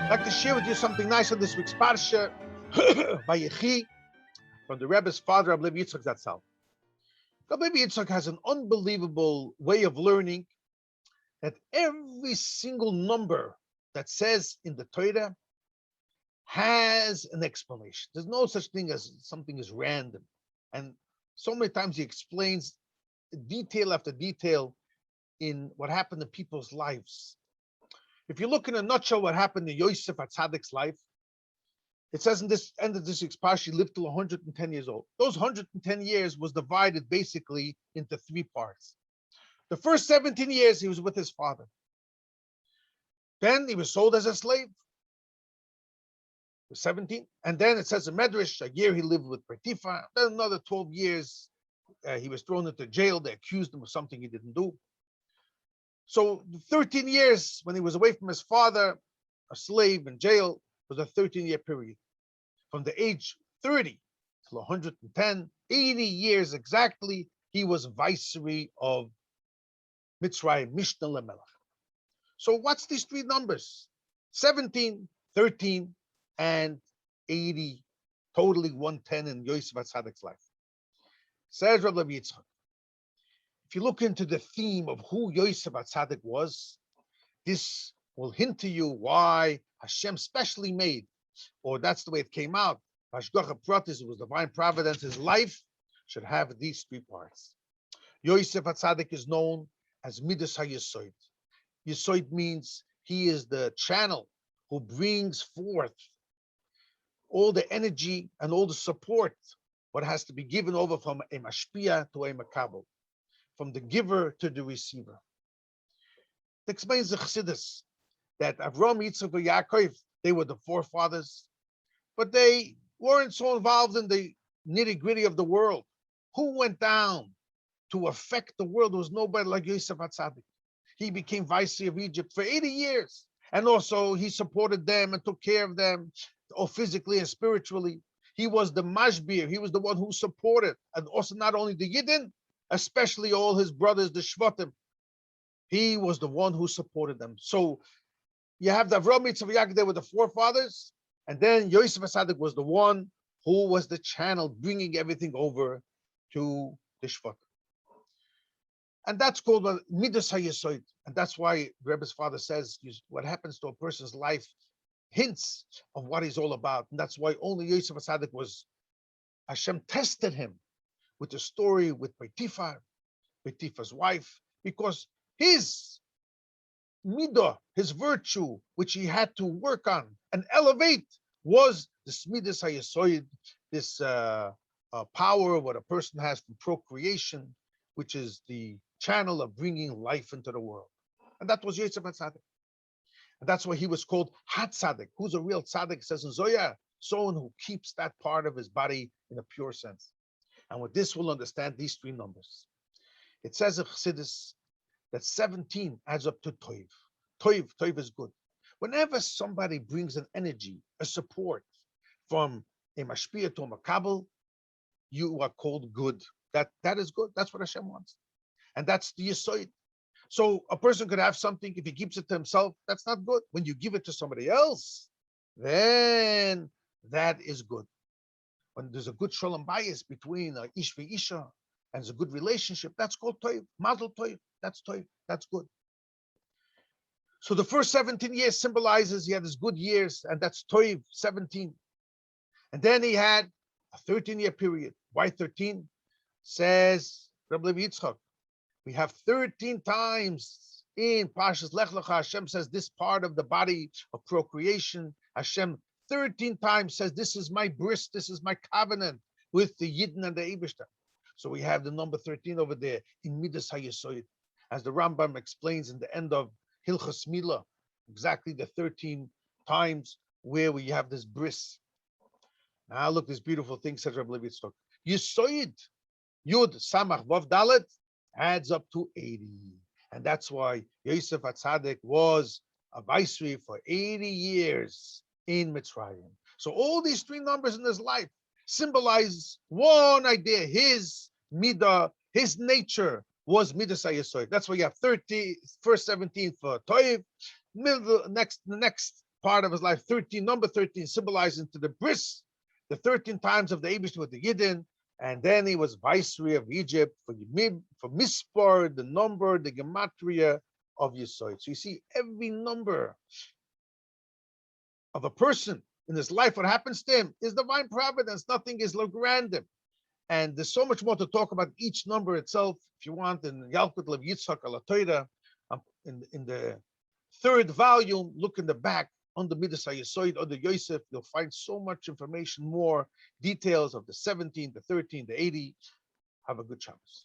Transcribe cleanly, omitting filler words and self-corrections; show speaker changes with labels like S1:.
S1: I'd like to share with you something nice on this week's Parsha, Yichy, from the Rebbe's father, Rabbi Yitzchok Zatzal. Rabbi Yitzchok has an unbelievable way of learning that every single number that says in the Torah has an explanation. There's no such thing as something is random. And so many times he explains detail after detail in what happened in people's lives. If you look in a nutshell what happened in Yosef HaTzadik's life, it says in this end of this week's Parsha, he lived till 110 years old. Those 110 years was divided basically into three parts. The first 17 years he was with his father. Then he was sold as a slave. He was 17. And then it says in Medrash, a year he lived with Potiphar. Then another 12 years he was thrown into jail. They accused him of something he didn't do. So 13 years when he was away from his father, a slave in jail, was a 13-year period. From the age 30 till 110, 80 years exactly, he was viceroy of Mitzrayim, Mishnah Lemelech. So what's these three numbers? 17, 13, and 80, totally 110 in Yosef HaTzadik's life. Says Rabbi Yitzchok, if you look into the theme of who Yosef HaTzadik was, this will hint to you why Hashem specially made, or that's the way it came out. Hashgacha Pratis, it was divine providence. His life should have these three parts. Yosef HaTzadik is known as Midas HaYesoid. Yesoid means he is the channel who brings forth all the energy and all the support, what has to be given over from a mashpia to a makabel, from the giver to the receiver. It explains the Chassidus that Avram, Yitzchok, and Yaakov, they were the forefathers, but they weren't so involved in the nitty-gritty of the world. Who went down to affect the world? There was nobody like Yosef HaTzadik. He became viceroy of Egypt for 80 years. And also he supported them and took care of them, physically and spiritually. He was the mashbir. He was the one who supported. And also not only the Yidden, especially all his brothers, the Shvatim. He was the one who supported them. So you have the Avram, Yitzchok, Yaakov, they were the forefathers. And then Yosef HaTzadik was the one who was the channel bringing everything over to the Shvatim. And that's called Midas HaYesoid. And that's why Rebbe's father says what happens to a person's life hints of what he's all about. And that's why only Yosef HaTzadik was, Hashem tested him with the story with Potiphar, Potiphar's wife, because his midah, his virtue, which he had to work on and elevate, was this Midas HaYesoid, this power of what a person has from procreation, which is the channel of bringing life into the world. And that was Yosef HaTzadik. And that's why he was called HaTzadik. Who's a real tzaddik? It says in Zoya, someone who keeps that part of his body in a pure sense. And with this, we'll understand these three numbers. It says in Chassidus that 17 adds up to Toiv. Toiv is good. Whenever somebody brings an energy, a support from a mashpia to a makabel, you are called good. That is good. That's what Hashem wants. And that's the Yesoid. So a person could have something, if he keeps it to himself, that's not good. When you give it to somebody else, then that is good. When there's a good shalom bayis between ish and isha, and there's a good relationship, that's called toiv. Mazel toiv, that's toiv, that's good. So the first 17 years symbolizes he had his good years, and that's toiv, 17. And then he had a 13-year period. Why 13? Says Rabbi Yitzchok. We have 13 times in Parshas Lech Lecha, Hashem says this part of the body of procreation, Hashem 13 times says, this is my bris, this is my covenant with the Yidden and the Eibishter. So we have the number 13 over there in Midas HaYesoid. As the Rambam explains in the end of Hilchas Milah, exactly the 13 times where we have this bris. Now look, this beautiful thing, says Rabbi Yitzchok. Yesoid, Yud, Samach, Vav, Dalet, adds up to 80. And that's why Yosef HaTzadik was a viceroy for 80 years in Mitzrayim. So all these three numbers in his life symbolize one idea. His midah, his nature was midas hayesoid. That's why you have 30, first 17 for Toiv, the next part of his life. 13, number 13, symbolizing to the bris, the 13 times of the Abish with the Yidden. And then he was viceroy of Egypt for Mispar, the number, the gematria of Yisoid. So you see, every number of a person in his life, what happens to him is divine providence. Nothing is random. And there's so much more to talk about each number itself, if you want, in Yalkut Lev Yitzchok al Torah, in the third volume. Look in the back on the Midas HaYesoid or the Yosef. You'll find so much information, more details of the 17, the 13, the 80. Have a good Shabbos.